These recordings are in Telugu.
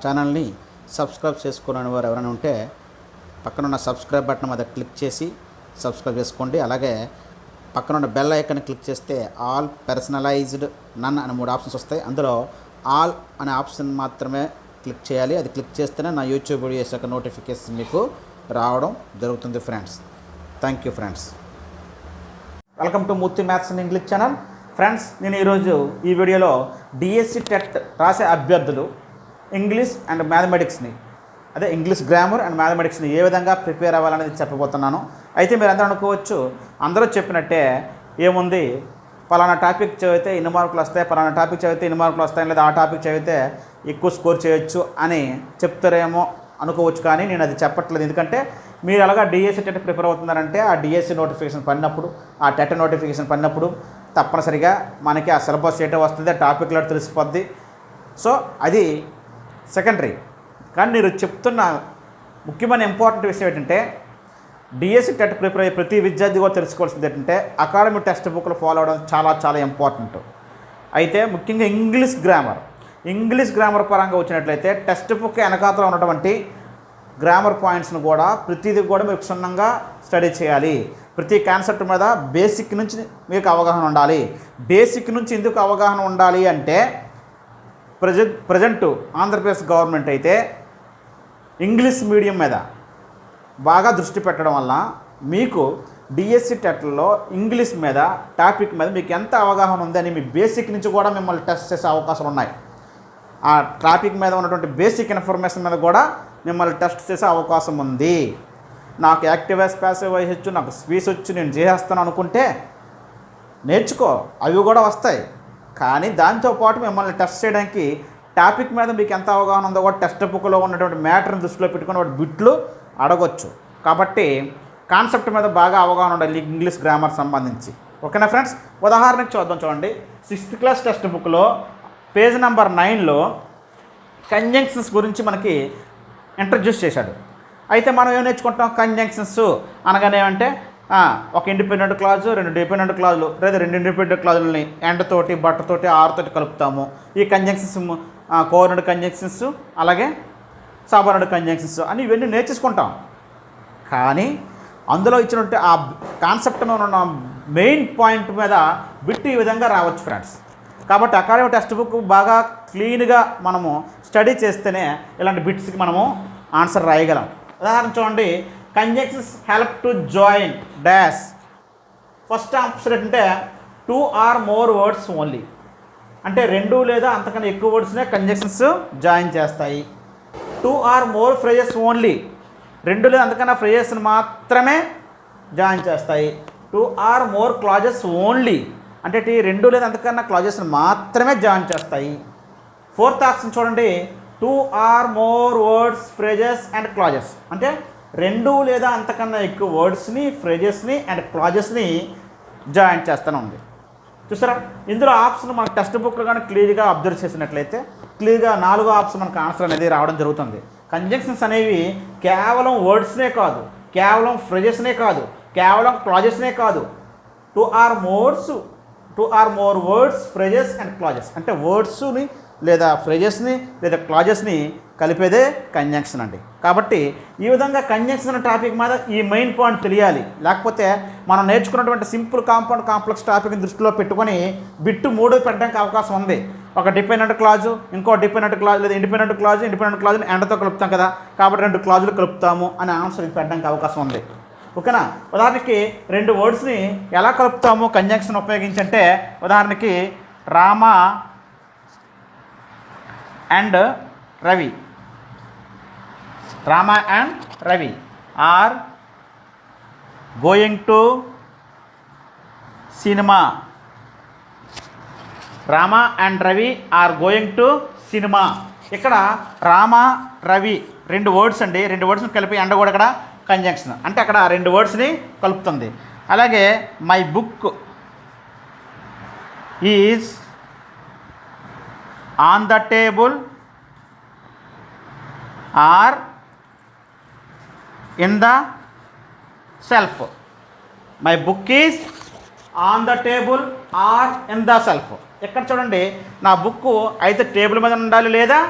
ఛానల్ని సబ్స్క్రైబ్ చేసుకోలేని వారు ఎవరైనా ఉంటే పక్కనున్న సబ్స్క్రైబ్ బటన్ మీద క్లిక్ చేసి సబ్స్క్రైబ్ చేసుకోండి. అలాగే పక్కనున్న బెల్ ఐకాన్ క్లిక్ చేస్తే ఆల్ పర్సనలైజ్డ్ నన్ అనే 3 ఆప్షన్స్ వస్తాయి. అందులో ఆల్ అనే ఆప్షన్ మాత్రమే క్లిక్ చేయాలి. అది క్లిక్ చేస్తేనే నా యూట్యూబ్ వీడియోస్ యొక్క నోటిఫికేషన్ మీకు రావడం జరుగుతుంది friends. Thank you friends. Welcome to Murthy maths and English channel. Friends, నేను ఈరోజు ఈ వీడియోలో డిఎస్సి టెట్ రాసే అభ్యర్థులు ఇంగ్లీష్ అండ్ మ్యాథమెటిక్స్ని, అదే ఇంగ్లీష్ గ్రామర్ అండ్ మ్యాథమెటిక్స్ని ఏ విధంగా ప్రిపేర్ అవ్వాలనేది చెప్పబోతున్నాను. అయితే మీరు అందరూ అనుకోవచ్చు, అందరూ చెప్పినట్టే ఏముంది, పలానా టాపిక్ చదివితే ఇన్ని మార్కులు వస్తాయి, పలానా టాపిక్ చదివితే ఇన్ని మార్కులు వస్తాయి, లేదా ఆ టాపిక్ చదివితే ఎక్కువ స్కోర్ చేయొచ్చు అని చెప్తారేమో అనుకోవచ్చు. కానీ నేను అది చెప్పట్లేదు. ఎందుకంటే మీరు అలాగా డిఎస్సి టెట్ ప్రిపేర్ అవుతున్నారంటే ఆ డిఎస్సి నోటిఫికేషన్ పడినప్పుడు, ఆ టెట్ నోటిఫికేషన్ పడినప్పుడు తప్పనిసరిగా మనకి ఆ సిలబస్ ఏంటో వస్తుంది, ఆ టాపిక్లో తెలిసిపోద్ది. సో అది సెకండరీ. కానీ నేను చెప్తున్న ముఖ్యమైన ఇంపార్టెంట్ విషయం ఏంటంటే, డిఎస్సి టెట్ ప్రిపేర్ అయ్యే ప్రతి విద్యార్థి కూడా తెలుసుకోవాల్సింది ఏంటంటే అకాడమిక్ టెక్స్ట్ బుక్లు ఫాలో అవడం చాలా చాలా ఇంపార్టెంట్. అయితే ముఖ్యంగా ఇంగ్లీష్ గ్రామర్ పరంగా వచ్చినట్లయితే టెక్స్ట్ బుక్ వెనకాతలో ఉన్నటువంటి గ్రామర్ పాయింట్స్ను కూడా ప్రతిదీ కూడా మీరు క్షుణ్ణంగా స్టడీ చేయాలి. ప్రతి కాన్సెప్ట్ మీద బేసిక్ నుంచి మీకు అవగాహన ఉండాలి. బేసిక్ నుంచి ఎందుకు అవగాహన ఉండాలి అంటే, ప్రజెంట్ ఆంధ్రప్రదేశ్ గవర్నమెంట్ అయితే ఇంగ్లీష్ మీడియం మీద బాగా దృష్టి పెట్టడం వల్ల మీకు డిఎస్సి టెట్లో ఇంగ్లీష్ మీద టాపిక్ మీద మీకు ఎంత అవగాహన ఉందని మీ బేసిక్ నుంచి కూడా మిమ్మల్ని టెస్ట్ చేసే అవకాశాలు ఉన్నాయి. ఆ టాపిక్ మీద ఉన్నటువంటి బేసిక్ ఇన్ఫర్మేషన్ మీద కూడా మిమ్మల్ని టెస్ట్ చేసే అవకాశం ఉంది. నాకు యాక్టివ్ వైస్ ప్యాసివ్ వైస్ వచ్చు, నాకు స్పీచ్ వచ్చు, నేను చేసేస్తాను అనుకుంటే నేర్చుకో, అవి కూడా వస్తాయి. కానీ దాంతోపాటు మిమ్మల్ని టెస్ట్ చేయడానికి టాపిక్ మీద మీకు ఎంత అవగాహన ఉందో కూడా టెక్స్ట్ బుక్లో ఉన్నటువంటి మ్యాటర్ని దృష్టిలో పెట్టుకుని వాటి బిట్లు అడగొచ్చు. కాబట్టి కాన్సెప్ట్ మీద బాగా అవగాహన ఉండాలి ఇంగ్లీష్ గ్రామర్ సంబంధించి. ఓకేనా ఫ్రెండ్స్? ఉదాహరణకి చూడండి, 6th క్లాస్ టెక్స్ట్ బుక్లో పేజ్ నెంబర్ 9లో కంజంక్షన్స్ గురించి మనకి ఇంట్రడ్యూస్ చేశాడు. అయితే మనం ఏం నేర్చుకుంటాం, కంజంక్షన్స్ అనగానే ఏమంటే ఒక ఇండిపెండెంట్ క్లాజు, 2 డిపెండెంట్ క్లాజులు, లేదా 2 ఇండిపెండెంట్ క్లాజులని ఎండ్ తోటి, బట్ట తోటి, ఆర్ తోటి కలుపుతాము. ఈ కంజంక్షన్స్ కోఆర్డినేట్ కంజంక్షన్స్, అలాగే సబార్డినేట్ కంజంక్షన్స్ అని ఇవన్నీ నేర్చుకుంటాం. కానీ అందులో ఇచ్చినట్టు ఆ కాన్సెప్ట్ మీద ఉన్న మెయిన్ పాయింట్ మీద బిట్ ఈ విధంగా రావచ్చు ఫ్రెండ్స్. కాబట్టి అకాడమిక్ టెక్స్ట్ బుక్ బాగా క్లీన్గా మనము స్టడీ చేస్తేనే ఇలాంటి బిట్స్కి మనము ఆన్సర్ రాయగలం. ఉదాహరణ చూడండి, conjunctions help to join dash. First option ఏంటంటే 2 or more words ఓన్లీ, అంటే 2 లేదా అంతకన్నా ఎక్కువ వర్డ్స్నే కంజంక్షన్స్ జాయిన్ చేస్తాయి. 2 or more phrases ఓన్లీ, 2 లేదా అంతకన్నా ఫ్రేజెస్ని మాత్రమే జాయిన్ చేస్తాయి. 2 or more clauses ఓన్లీ, అంటే 2 లేదా అంతకన్నా క్లాజెస్ని మాత్రమే జాయిన్ చేస్తాయి. 4th ఆప్షన్ చూడండి, 2 or more words, phrases and clauses, అంటే 2 లేదా అంతకన్నా ఎక్కువ వర్డ్స్ని, ఫ్రేజెస్ని అండ్ క్లాజెస్ని జాయిన్ చేస్తూనే ఉంది. చూసారా? ఇందులో ఆప్షన్ మనకు టెక్స్ట్ బుక్లో కానీ క్లియర్గా అబ్జర్వ్ చేసినట్లయితే క్లియర్గా 4వ ఆప్షన్ మనకు ఆన్సర్ అనేది రావడం జరుగుతుంది. కంజంక్షన్స్ అనేవి కేవలం వర్డ్స్నే కాదు, కేవలం ఫ్రేజెస్నే కాదు, కేవలం క్లాజెస్నే కాదు, 2 or more words, phrases and clauses, అంటే వర్డ్స్ని లేదా ఫ్రేజెస్ని లేదా క్లాజెస్ని కలిపేదే కంజంక్షన్ అండి. కాబట్టి ఈ విధంగా కంజంక్షన్ టాపిక్ మీద ఈ మెయిన్ పాయింట్ తెలియాలి. లేకపోతే మనం నేర్చుకున్నటువంటి సింపుల్ కాంపౌండ్ కాంప్లెక్స్ టాపిక్ని దృష్టిలో పెట్టుకొని బిట్టు 3 పెట్టడానికి అవకాశం ఉంది. ఒక డిపెండెంట్ క్లాజు, ఇంకో డిపెండెంట్ క్లాజ్, లేదా ఇండిపెండెంట్ క్లాజ్ని ఎండతో కలుపుతాం కదా, కాబట్టి 2 క్లాజులు కలుపుతాము అనే ఆన్సర్ పెట్టడానికి అవకాశం ఉంది. ఓకేనా? ఉదాహరణకి 2 వర్డ్స్ని ఎలా కలుపుతాము కంజంక్షన్ ఉపయోగించంటే, ఉదాహరణకి Rama and Ravi, Rama and Ravi are going to cinema. Rama and Ravi are going to cinema. ఇక్కడ రామ, రవి 2 వర్డ్స్ అండి, 2 వర్డ్స్ని కలిపి ఎండ కూడా ఇక్కడ కంజంక్షన్, అంటే అక్కడ 2 వర్డ్స్ని కలుపుతుంది. అలాగే my book is on the table or in the self. My book is on the table or in the self. ఇక్కడ చూడండి, నా బుక్ అయితే టేబుల్ మీద ఉండాలి లేదా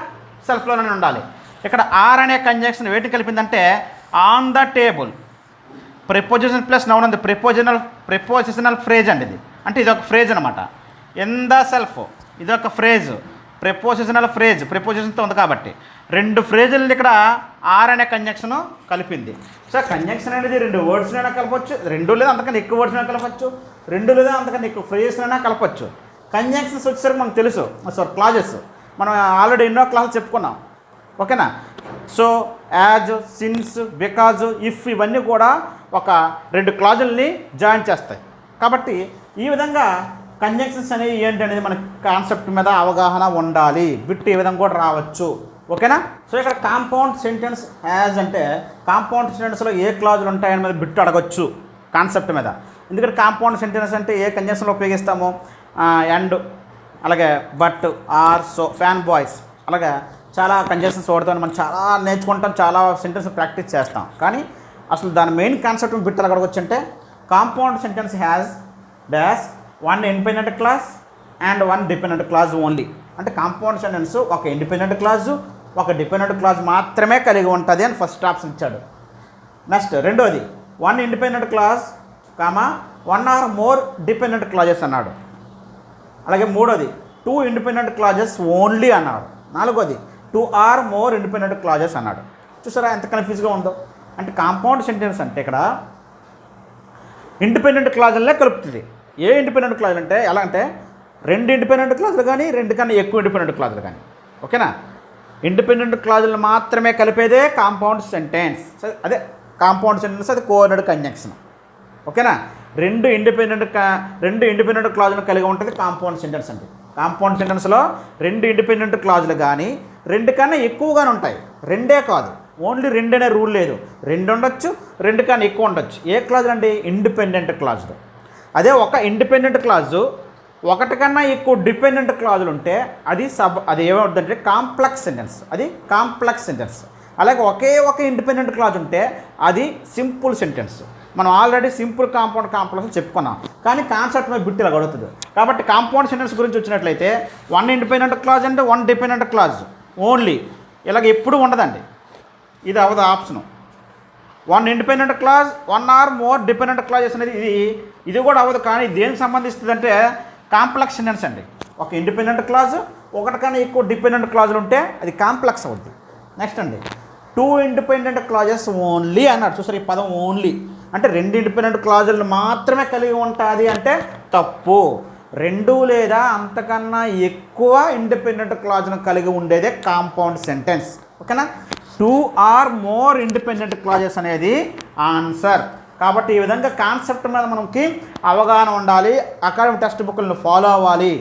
సెల్ఫ్లోనే ఉండాలి. ఇక్కడ ఆర్ అనే కంజంక్షన్ వేటి కలిపిందంటే on the table, preposition plus noun ఉంది, ప్రిపోజిషనల్ ఫ్రేజ్ అండి ఇది. అంటే ఇది ఒక ఫ్రేజ్ అనమాట. ఇన్ ద సెల్ఫ్ ఇది ఒక ఫ్రేజ్, ప్రిపోజిషనల్ ఫ్రేజ్ ప్రిపోజిషన్తో ఉంది కాబట్టి 2 ఫ్రేజులు ఇక్కడ ఆర్ అనే కంజంక్షన్ కలిపింది. సో కంజంక్షన్ అనేది 2 వర్డ్స్నైనా కలపచ్చు, 2 లేదా అంతకన్నా ఎక్కువ వర్డ్స్నైనా కలపచ్చు, 2 లేదా అంతకన్నా ఎక్కువ ఫ్రేజెస్నైనా కలపచ్చు. కంజంక్షన్స్ వచ్చేసరికి మనకు తెలుసు, క్లాజెస్ మనం ఆల్రెడీ ఎన్నో క్లాసులు చెప్పుకున్నాం. ఓకేనా. So as, since, because, if ఇవన్నీ కూడా ఒక 2 క్లాజుల్ని జాయిన్ చేస్తాయి. కాబట్టి ఈ విధంగా కంజంక్షన్స్ అనేవి ఏంటి అనేది మనకి కాన్సెప్ట్ మీద అవగాహన ఉండాలి. బిట్ ఈ విధంగా కూడా రావచ్చు. ఓకేనా. సో ఇక్కడ కాంపౌండ్ సెంటెన్స్ యాజ్ అంటే కాంపౌండ్ సెంటెన్స్లో ఏ క్లాజులు ఉంటాయని మీద బిట్ అడగచ్చు కాన్సెప్ట్ మీద. ఎందుకంటే కాంపౌండ్ సెంటెన్స్ అంటే ఏ కంజంక్షన్లో ఉపయోగిస్తాము, అండ్, అలాగే but, or, so, fan boys, అలాగే చాలా కంజంక్షన్స్ వాడుతాం. మనం చాలా నేర్చుకుంటాం, చాలా సెంటెన్స్ ప్రాక్టీస్ చేస్తాం. కానీ అసలు దాని మెయిన్ కాన్సెప్ట్ బిట్ ఎలా అడగవచ్చు అంటే compound sentence has dash 1 independent clause and 1 dependent clause only. అంటే కాంపౌండ్ సెంటెన్స్ ఒక ఇండిపెండెంట్ క్లాజు, ఒక డిపెండెంట్ క్లాజ్ మాత్రమే కలిగి ఉంటుంది అని ఫస్ట్ ఆప్షన్ ఇచ్చాడు. నెక్స్ట్ రెండోది 1 independent clause, 1 or more dependent clauses అన్నాడు. అలాగే మూడోది 2 ఇండిపెండెంట్ క్లాజెస్ ఓన్లీ అన్నాడు. నాలుగోది 2 ఆర్ మోర్ ఇండిపెండెంట్ క్లాజెస్ అన్నాడు. చూసారా ఎంత కన్ఫ్యూజ్గా ఉందో. అంటే కాంపౌండ్ సెంటెన్స్ అంటే ఇక్కడ ఇండిపెండెంట్ క్లాజులనే కలుపుతుంది. ఏ ఇండిపెండెంట్ క్లాజులు అంటే ఎలా అంటే 2 ఇండిపెండెంట్ క్లాజులు కానీ 2 కన్నా ఎక్కువ ఇండిపెండెంట్ క్లాజులు కానీ. ఓకేనా. ఇండిపెండెంట్ క్లాజులు మాత్రమే కలిపేదే కాంపౌండ్ సెంటెన్స్. అదే కాంపౌండ్ సెంటెన్స్, అది కోఆర్డినేట్ కంజంక్షన్. ఓకేనా. 2 ఇండిపెండెంట్ క్లాజులు కలిగి ఉంటుంది కాంపౌండ్ సెంటెన్స్ అంటే. కాంపౌండ్ సెంటెన్స్లో 2 ఇండిపెండెంట్ క్లాజులు కానీ 2 కన్నా ఎక్కువగానే ఉంటాయి. 2 కాదు, ఓన్లీ 2 అనే రూల్ లేదు. 2 ఉండొచ్చు, 2 కన్నా ఎక్కువ ఉండొచ్చు. ఏ క్లాజులు అండి? ఇండిపెండెంట్ క్లాజులు. అదే ఒక ఇండిపెండెంట్ క్లాజు 1 కన్నా ఎక్కువ డిపెండెంట్ క్లాజులు ఉంటే అది ఏమవుతుందంటే కాంప్లెక్స్ సెంటెన్స్. అది కాంప్లెక్స్ సెంటెన్స్. అలాగే ఒక ఇండిపెండెంట్ క్లాజ్ ఉంటే అది సింపుల్ సెంటెన్స్. మనం ఆల్రెడీ సింపుల్, కాంపౌండ్, కాంప్లెక్స్ చెప్పుకున్నాం. కానీ కాన్సెప్ట్ మీద బిట్ ఇలా అడుగుతుంది. కాబట్టి కాంపౌండ్ సెంటెన్స్ గురించి వచ్చినట్లయితే 1 ఇండిపెండెంట్ క్లాజ్ అంటే 1 డిపెండెంట్ క్లాజ్ ఓన్లీ. ఇలాగ ఎప్పుడు ఉండదండి. ఇది అవదు option. 1 independent clause, 1 or more dependent clauses అనేది ఇది కూడా అవ్వదు. కానీ దేనికి సంబంధిస్తుంది అంటే కాంప్లెక్స్ సెంటెన్స్ అండి. ఒక ఇండిపెండెంట్ క్లాజ్ 1 కన్నా ఎక్కువ డిపెండెంట్ క్లాజులు ఉంటే అది కాంప్లెక్స్ అవుద్ది. నెక్స్ట్ అండి 2 ఇండిపెండెంట్ క్లాజెస్ ఓన్లీ అన్నాడు. చూసారు ఈ పదం ఓన్లీ అంటే 2 ఇండిపెండెంట్ క్లాజులను మాత్రమే కలిగి ఉంటుంది అంటే తప్పు. 2 లేదా అంతకన్నా ఎక్కువ ఇండిపెండెంట్ క్లాజులను కలిగి ఉండేదే కాంపౌండ్ సెంటెన్స్. ఓకేనా. 2 ఆర్ మోర్ ఇండిపెండెంట్ క్లాజెస్ అనేది ఆన్సర్. కాబట్టి ఈ విధంగా కాన్సెప్ట్ మీద మనకి అవగాహన ఉండాలి. అకాడమిక్ టెక్స్ట్ బుక్లను ఫాలో అవ్వాలి.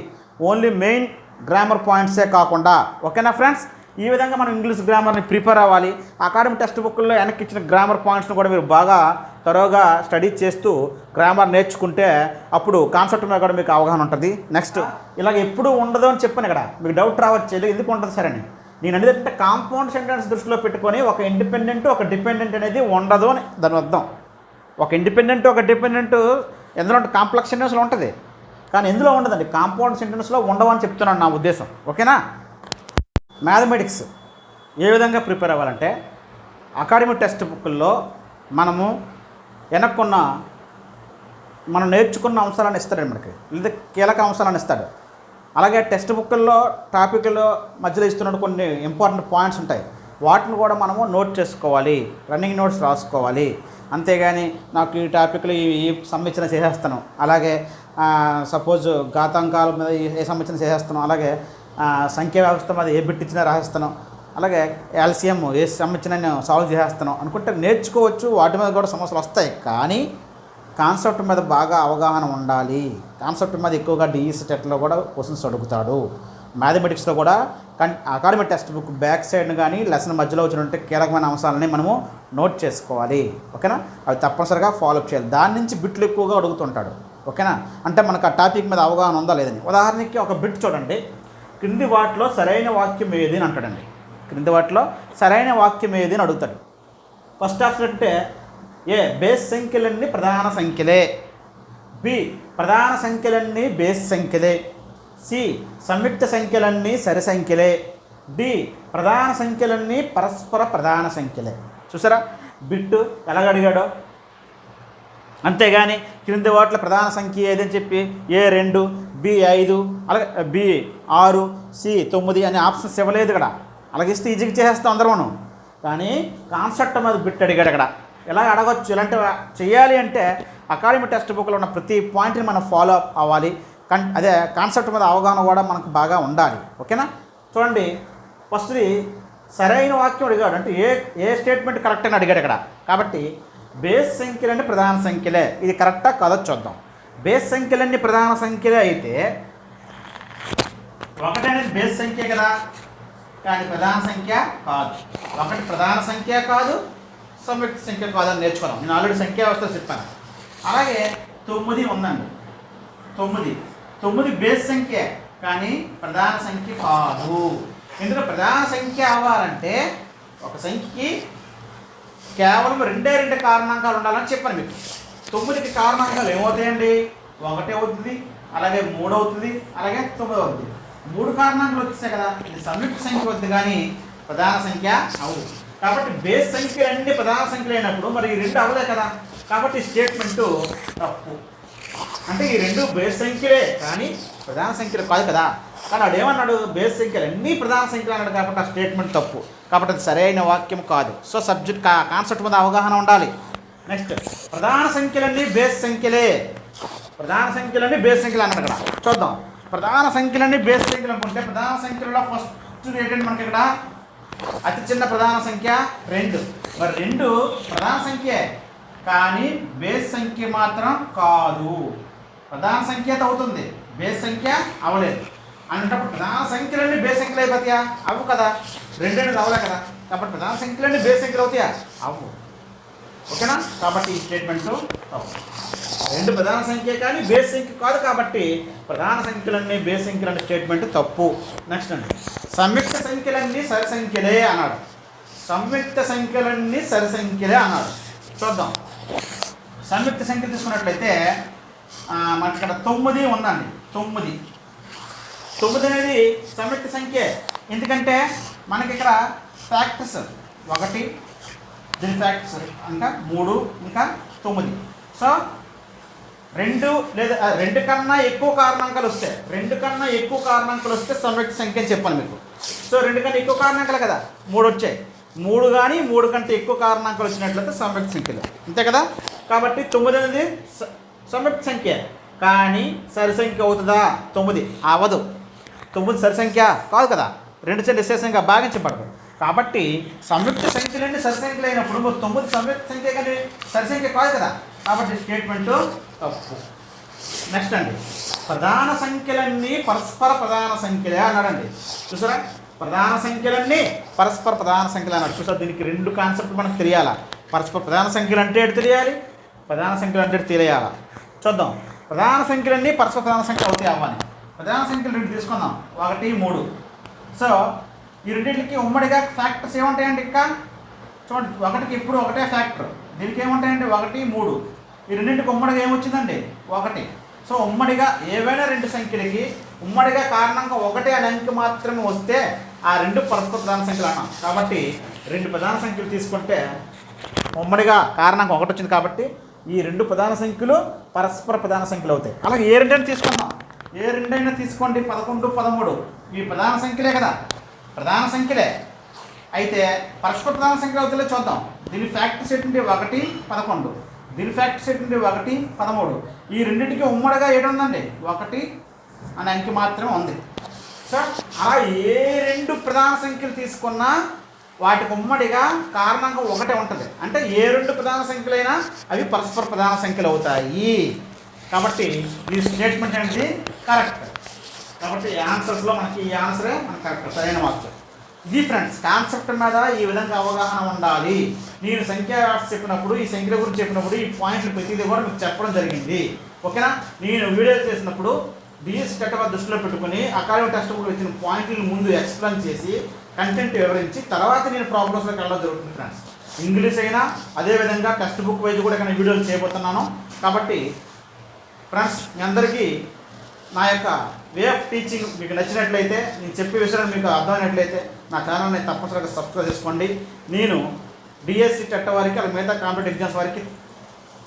ఓన్లీ మెయిన్ గ్రామర్ పాయింట్సే కాకుండా. ఓకేనా ఫ్రెండ్స్. ఈ విధంగా మనం ఇంగ్లీష్ గ్రామర్ని ప్రిపేర్ అవ్వాలి. అకాడమిక్ టెక్స్ట్ బుక్లో వెనక్కి ఇచ్చిన గ్రామర్ పాయింట్స్ని కూడా మీరు బాగా త్వరగా స్టడీ చేస్తూ గ్రామర్ నేర్చుకుంటే అప్పుడు కాన్సెప్ట్ మీద కూడా మీకు అవగాహన ఉంటుంది. నెక్స్ట్ ఇలాగ ఎప్పుడు ఉండదు అని చెప్పాను. ఇక్కడ మీకు డౌట్ రావచ్చు, ఎందుకు ఉంటుంది సరే అని. నేను అనేది కాంపౌండ్ సెంటెన్స్ దృష్టిలో పెట్టుకొని ఒక ఇండిపెండెంట్, ఒక డిపెండెంట్ అనేది ఉండదు అని దాని అర్థం. ఒక ఇండిపెండెంట్, ఒక డిపెండెంట్ ఎందులో కాంప్లెక్స్ సెంటెన్స్లో ఉంటుంది, కానీ ఎందులో ఉండదండి. కాంపౌండ్ సెంటెన్స్లో ఉండవని చెప్తున్నాను నా ఉద్దేశం. ఓకేనా. మ్యాథమెటిక్స్ ఏ విధంగా ప్రిపేర్ అవ్వాలంటే అకాడమిక్ టెక్స్ట్ బుక్ల్లో మనం నేర్చుకున్న అంశాలను ఇస్తాడండి మనకి, లేదా కీలక అంశాలను ఇస్తాడు. అలాగే టెక్స్ట్ బుక్ల్లో టాపిక్లో మధ్యలో ఇస్తున్న కొన్ని ఇంపార్టెంట్ పాయింట్స్ ఉంటాయి. వాటిని కూడా మనము నోట్ చేసుకోవాలి, రన్నింగ్ నోట్స్ రాసుకోవాలి. అంతేగాని నాకు ఈ టాపిక్లో ఈ సంబంధించిన చేసేస్తాను, అలాగే సపోజ్ ఘాతాంకాల మీద ఏ సంబంధించిన చేసేస్తాను, అలాగే సంఖ్యా వ్యవస్థ మీద ఏ బిట్ ఇచ్చినా రాసేస్తాను, అలాగే ఎల్సిఎం ఏ సంబంధించిన నేను సాల్వ్ చేసేస్తాను అనుకుంటే నేర్చుకోవచ్చు. వాటి మీద కూడా సమస్యలు వస్తాయి. కానీ కాన్సెప్ట్ మీద బాగా అవగాహన ఉండాలి. కాన్సెప్ట్ మీద ఎక్కువగా డిఈసి టెట్లో కూడా క్వశ్చన్స్ అడుగుతాడు. మ్యాథమెటిక్స్లో కూడా అకాడమిక్ టెక్స్ట్ బుక్ బ్యాక్ సైడ్ని కానీ లెసన్ మధ్యలో వచ్చినట్టు కీలకమైన అంశాలని మనము నోట్ చేసుకోవాలి. ఓకేనా. అవి తప్పనిసరిగా ఫాలోఅప్ చేయాలి. దాని నుంచి బిట్లు ఎక్కువగా అడుగుతుంటాడు. ఓకేనా. అంటే మనకు ఆ టాపిక్ మీద అవగాహన ఉందా లేదని. ఉదాహరణకి ఒక బిట్ చూడండి. క్రింది వాటిలో సరైన వాక్యం ఏది అని అంటాడండి. క్రింది వాటిలో సరైన వాక్యం ఏది అని అడుగుతాడు. ఫస్ట్ ఆప్షన్ అంటే ఏ బేస్ సంఖ్యలన్నీ ప్రధాన సంఖ్యలే, బి ప్రధాన సంఖ్యలన్నీ బేస్ సంఖ్యలే, సి సంయుక్త సంఖ్యలన్నీ సరి సంఖ్యలే, డి ప్రధాన సంఖ్యలన్నీ పరస్పర ప్రధాన సంఖ్యలే. చూసారా బిట్టు ఎలాగ అడిగాడో. అంతేగాని క్రింది వాటిలో ప్రధాన సంఖ్య ఏదని చెప్పి A2, B5 అలాగే B6, C9 అనే ఆప్షన్స్ ఇవ్వలేదు ఇక్కడ. అలాగే ఇస్తే ఈజీగా చేసేస్తాం అందరూ. కానీ కాన్సెప్ట్ మీద బిట్ అడిగాడు అక్కడ. ఎలా అడగచ్చు, ఇలాంటి చేయాలి అంటే అకాడమిక్ టెక్స్ట్ బుక్లో ఉన్న ప్రతి పాయింట్ని మనం ఫాలో అప్ అవ్వాలి. అదే కాన్సెప్ట్ మీద అవగాహన కూడా మనకు బాగా ఉండాలి. ఓకేనా. చూడండి ఫస్ట్ది సరైన వాక్యం అడిగాడు. అంటే ఏ స్టేట్మెంట్ కరెక్ట్ అని అడిగాడు ఇక్కడ. కాబట్టి బేస్ సంఖ్యలన్నీ ప్రధాన సంఖ్యలే, ఇది కరెక్టా కాదో చూద్దాం. బేస్ సంఖ్యలన్నీ ప్రధాన సంఖ్యలే అయితే 1 అనేది బేస్ సంఖ్య కదా, కానీ ప్రధాన సంఖ్య కాదు. 1 ప్రధాన సంఖ్య కాదు, సంయుక్త సంఖ్య కాదని నేర్చుకున్నాం. నేను ఆల్రెడీ సంఖ్య వ్యవస్థ చెప్పాను. అలాగే 9 ఉందండి. 9 బేస్ సంఖ్య కానీ ప్రధాన సంఖ్య కాదు. ఎందుకంటే ప్రధాన సంఖ్య అవ్వాలంటే ఒక సంఖ్యకి కేవలం 2 కారణాంకాలు ఉండాలని చెప్పాను మీకు. 9కి కారణాంకాలు ఏమవుతాయండి? 1 అవుతుంది, అలాగే 3 అవుతుంది, అలాగే 9 అవుతుంది. 3 కారణాంకాలు వచ్చేసాయి కదా, ఇది సంయుక్త సంఖ్య అవుతుంది కానీ ప్రధాన సంఖ్య అవు. కాబట్టి బేస్ సంఖ్యలు అన్ని ప్రధాన సంఖ్యలు అయినప్పుడు మరి ఈ 2 అవ్వలే కదా, కాబట్టి స్టేట్మెంటు తప్పు. అంటే ఈ 2 బేస్ సంఖ్యలే కానీ ప్రధాన సంఖ్యలు కాదు కదా. కానీ వాడు ఏమన్నాడు? బేస్ సంఖ్యలు అన్నీ ప్రధాన సంఖ్యలు అన్నాడు కాబట్టి ఆ స్టేట్మెంట్ తప్పు. కాబట్టి అది సరైన వాక్యం కాదు. సో సబ్జెక్ట్ కాన్సెప్ట్ మీద అవగాహన ఉండాలి. నెక్స్ట్ ప్రధాన సంఖ్యలన్నీ బేస్ సంఖ్యలే. ప్రధాన సంఖ్యలన్నీ బేస్ సంఖ్యలు అన్నాడు ఇక్కడ. చూద్దాం. ప్రధాన సంఖ్యలన్నీ బేస్ సంఖ్యలు అనుకుంటే ప్రధాన సంఖ్యలలో ఫస్ట్ ఏంటంటే మనకి ఇక్కడ అతి చిన్న ప్రధాన సంఖ్య 2. మరి 2 ప్రధాన సంఖ్యే కానీ బేస్ సంఖ్య మాత్రం కాదు. ప్రధాన సంఖ్య అవుతుంది, బేస్ సంఖ్య అవ్వలేదు. అన్నప్పుడు ప్రధాన సంఖ్యలన్నీ బేస్ సంఖ్యలు అయిపోతాయా? అవ్వు కదా. 2 అనేది అవ్వలే కదా, కాబట్టి ప్రధాన సంఖ్యలన్నీ బేస్ సంఖ్యలు అవుతాయా? అవ్వు. ఓకేనా. కాబట్టి ఈ స్టేట్మెంటు తప్పు. 2 ప్రధాన సంఖ్య కానీ బేస్ సంఖ్య కాదు కాబట్టి ప్రధాన సంఖ్యలన్నీ బేస్ సంఖ్యలు అనే స్టేట్మెంట్ తప్పు. నెక్స్ట్ అండి సంయుక్త సంఖ్యలన్నీ సరి సంఖ్యలే అన్నాడు. సంయుక్త సంఖ్యలన్నీ సరి సంఖ్యలే అన్నాడు. చూద్దాం. సంయుక్త సంఖ్య తీసుకున్నట్లయితే మనకి ఇక్కడ 9 ఉందండి. 9 అనేది సంయుక్త సంఖ్య. ఎందుకంటే మనకి ఇక్కడ ఫ్యాక్టర్స్ 1 దీని ఫ్యాక్టర్స్ ఇంకా 3 ఇంకా 9. సో 2 లేదా 2 కన్నా ఎక్కువ కారణాంకాలు వస్తాయి. 2 కన్నా ఎక్కువ కారణాంకాలు వస్తే సంయుక్త సంఖ్య అని చెప్పాను మీకు. సో 2 కన్నా ఎక్కువ కారణాంకాలు కదా 3 వచ్చాయి. 3 కానీ 3 కంటే ఎక్కువ కారణాంకాలు వచ్చినట్లయితే సంయుక్త సంఖ్యలు అంతే కదా. కాబట్టి 9 అనేది సంయుక్త సంఖ్య కానీ సరి సంఖ్య అవుతుందా? 9 అవ్వదు. 9 సరి సంఖ్య కాదు కదా, 2 చే నిశ్చయ సంఖ్య భాగించబడదు. కాబట్టి సంయుక్త సంఖ్యలన్నీ సరి సంఖ్యలు అయినప్పుడు 9 సంయుక్త సంఖ్య కానీ సరి సంఖ్య కాదు కదా, కాబట్టి స్టేట్మెంటు తప్పు. నెక్స్ట్ అండి ప్రధాన సంఖ్యలన్నీ పరస్పర ప్రధాన సంఖ్యలే అన్నాడండి. చూసారా, ప్రధాన సంఖ్యలన్నీ పరస్పర ప్రధాన సంఖ్యలు అన్నాడు. చూసారా, దీనికి 2 కాన్సెప్ట్ మనకు తెలియాలా. పరస్పర ప్రధాన సంఖ్యలు అంటే ఏంటి తెలియాలి, ప్రధాన సంఖ్యలు అంటే తెలియాలా. చూద్దాం. ప్రధాన సంఖ్యలన్నీ పరస్పర ప్రధాన సంఖ్యలు అవుతాయి అవ్వని. ప్రధాన సంఖ్యలు 2 తీసుకుందాం, 1, 3. సో ఈ రెండింటికి ఉమ్మడిగా ఫ్యాక్టర్స్ ఏముంటాయండి? ఇంకా చూడండి, 1కి ఎప్పుడు ఒకటే ఫ్యాక్టర్, దీనికి ఏముంటాయండి? 1, 3. ఈ రెండింటికి ఉమ్మడిగా ఏమొచ్చిందండి? 1. సో ఉమ్మడిగా ఏవైనా 2 సంఖ్యలకి ఉమ్మడిగా కారణంగా 1 అనే అంకె మాత్రమే వస్తే ఆ 2 పరస్పర ప్రధాన సంఖ్యలు అన్నాం. కాబట్టి 2 ప్రధాన సంఖ్యలు తీసుకుంటే ఉమ్మడిగా కారణంగా 1 వచ్చింది కాబట్టి ఈ 2 ప్రధాన సంఖ్యలు పరస్పర ప్రధాన సంఖ్యలు అవుతాయి. అలాగే ఏ 2 అయినా తీసుకుందాం, ఏ 2 అయినా తీసుకోండి, 11, 13 ఇవి ప్రధాన సంఖ్యలే కదా, ప్రధాన సంఖ్యలే. అయితే పరస్పర ప్రధాన సంఖ్యలు అవుతాయో చూద్దాం. దీని ఫ్యాక్టర్స్ ఏంటంటే 1, 11. దీని ఫ్యాక్టర్స్ ఏంటంటే 1, 13. ఈ రెండింటికి ఉమ్మడిగా ఏడుందండి? 1 అనే అంకె మాత్రమే ఉంది. సో అలా ఏ 2 ప్రధాన సంఖ్యలు తీసుకున్నా వాటికి ఉమ్మడిగా కారణంగా 1 ఉంటుంది. అంటే ఏ 2 ప్రధాన సంఖ్యలైనా అవి పరస్పర ప్రధాన సంఖ్యలు అవుతాయి. కాబట్టి ఈ స్టేట్మెంట్ అనేది కరెక్ట్. కాబట్టి ఆన్సర్స్లో మనకి ఈ ఆన్సరే మనకు కరెక్ట్, సరైన మార్క్స్. ఇది ఫ్రెండ్స్, కాన్సెప్ట్ మీద ఈ విధంగా అవగాహన ఉండాలి. నేను సంఖ్యా వ్యవస్థ చెప్పినప్పుడు, ఈ సంఖ్యల గురించి చెప్పినప్పుడు ఈ పాయింట్లు ప్రతిదీ కూడా మీకు చెప్పడం జరిగింది. ఓకేనా. నేను వీడియోలు చేసినప్పుడు డిఎస్ కట్టవ దృష్టిలో పెట్టుకుని అకాడమిక్ టెక్స్ట్ బుక్లో ఇచ్చిన పాయింట్లను ముందు ఎక్స్ప్లెయిన్ చేసి కంటెంట్ వివరించి తర్వాత నేను ప్రాబ్లమ్స్లోకి వెళ్ళడం జరుగుతుంది ఫ్రెండ్స్. ఇంగ్లీష్ అయినా అదేవిధంగా టెక్స్ట్ బుక్ వైజ్ కూడా ఇక్కడ వీడియోలు చేయబోతున్నాను. కాబట్టి ఫ్రెండ్స్ మీ అందరికీ నా యొక్క వే ఆఫ్ టీచింగ్ మీకు నచ్చినట్లయితే, నేను చెప్పే విషయాలు మీకు అర్థమైనట్లయితే నా ఛానల్ని తప్పనిసరిగా సబ్స్క్రైబ్ చేసుకోండి. నేను డిఎస్సి టెట్ వారికి అలాగే మిగతా కాంపిటేటివ్ ఎగ్జామ్స్ వారికి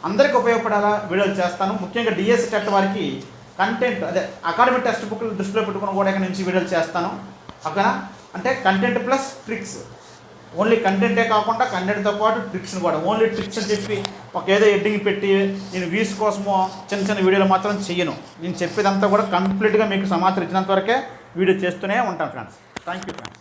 అందరికీ ఉపయోగపడేలా వీడియోలు చేస్తాను. ముఖ్యంగా డిఎస్సి టెట్ వారికి కంటెంట్ అదే అకాడమిక్ టెక్స్ట్ బుక్లు దృష్టిలో పెట్టుకుని కూడా ఇక్కడ నుంచి వీడియోలు చేస్తాను. ఓకేనా? అంటే కంటెంట్ ప్లస్ ట్రిక్స్, ఓన్లీ కంటెంటే కాకుండా కంటెంట్తో పాటు ట్రిక్స్ని కూడా, ఓన్లీ ట్రిక్స్ అని చెప్పి ఒక ఏదో ఎడ్డింగ్ పెట్టి నేను వ్యూస్ కోసమో చిన్న చిన్న వీడియోలు మాత్రం చెయ్యను. నేను చెప్పేదంతా కూడా కంప్లీట్గా మీకు సమాచారం ఇచ్చినంత వరకే వీడియో చేస్తూనే ఉంటాను ఫ్రెండ్స్. Thank you friends.